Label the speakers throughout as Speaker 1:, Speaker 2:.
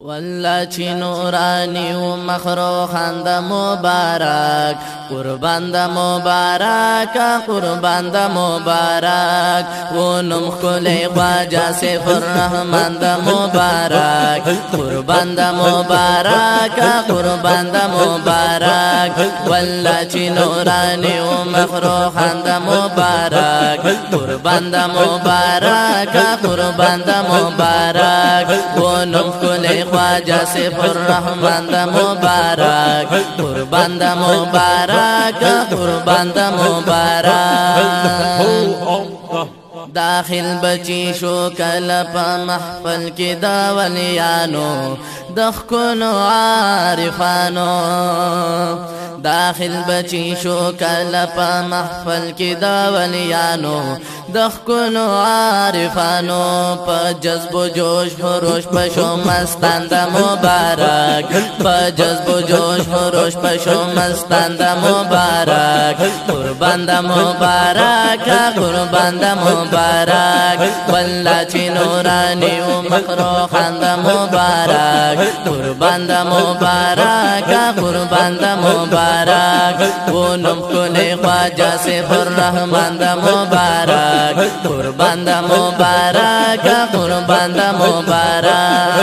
Speaker 1: والله چی نورانی و مخروخان دا مبارک قربان دا مبارک قربان دا مبارک و نم کلی خواجہ سیف الرحمن دا مبارک قربان دا مبارک قربان دا مبارک والله چی نورانی و مخروخان دا مبارک قربان دا مبارک قربان دا مبارک و نم کلی خواجہ سیف الرحمن دا مبارک قربان دا مبارک قربان دا مبارک داخل بچی شو کل پا محفل کی دا ولیانو دخکلو عارفانو داخل بچی شو کل پا محفل کی دا ولیانو دخکلو عارفانو پا جذب و جوش فروش پشو مستان دا مبارک پا جذب و جوش فروش پشو مستان دا مبارک قربان دا مبارک قربان دا مبارک والله چی نورانی و مخروخان دا مبارک قربان دا مبارک قربان دا مبارک و نم کلی خواجہ سیف الرحمن دا مبارک قربان دا مبارک قربان دا مبارک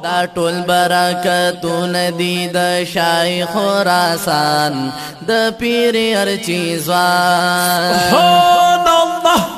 Speaker 1: دا ټول برکتون دی د شای خراسان د پیرارچی ځوان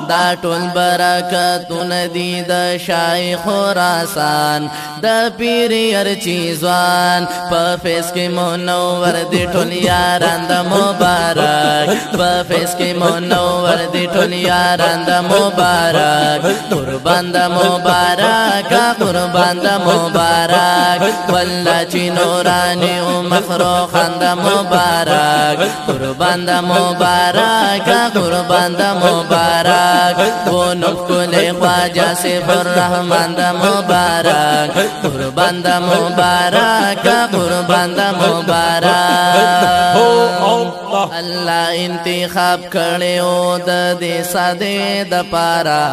Speaker 1: دا ټول برکتون دی د شای خراسان د پیرارچی ځوان په فیس کې منور دی ټول یاران د مبارک په فیس کې منور دی ټول یاران د مبارک قربان د مبارک قربان د مبارک والله چی نورانی و مخروخان د مبارک قربان د مبارک قربان د مبارک و نم کلی خواجہ سیف الرحمن د مبارک قربان د مبارک قربان د مبارک الله انتخاب کړو د دې ساده د پارا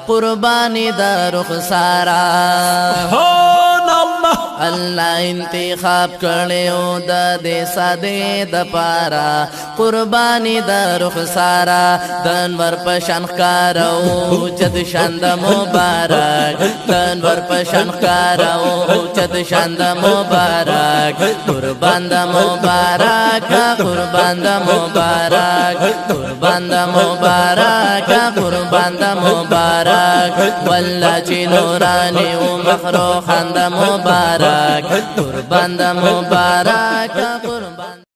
Speaker 1: قربانی د رخسارا الله انتخاب کړو د دې ساده د پارا قربانی د رخسارا دنور پشان کارو چد شاند مبارک دنور پشان کارو چد شاند مبارک قربان د مبارک قربان د مبارک قربان د مبارک قربان د مبارک والله چی نورانی و مخروخان د مبارک قربان د مبارک قربان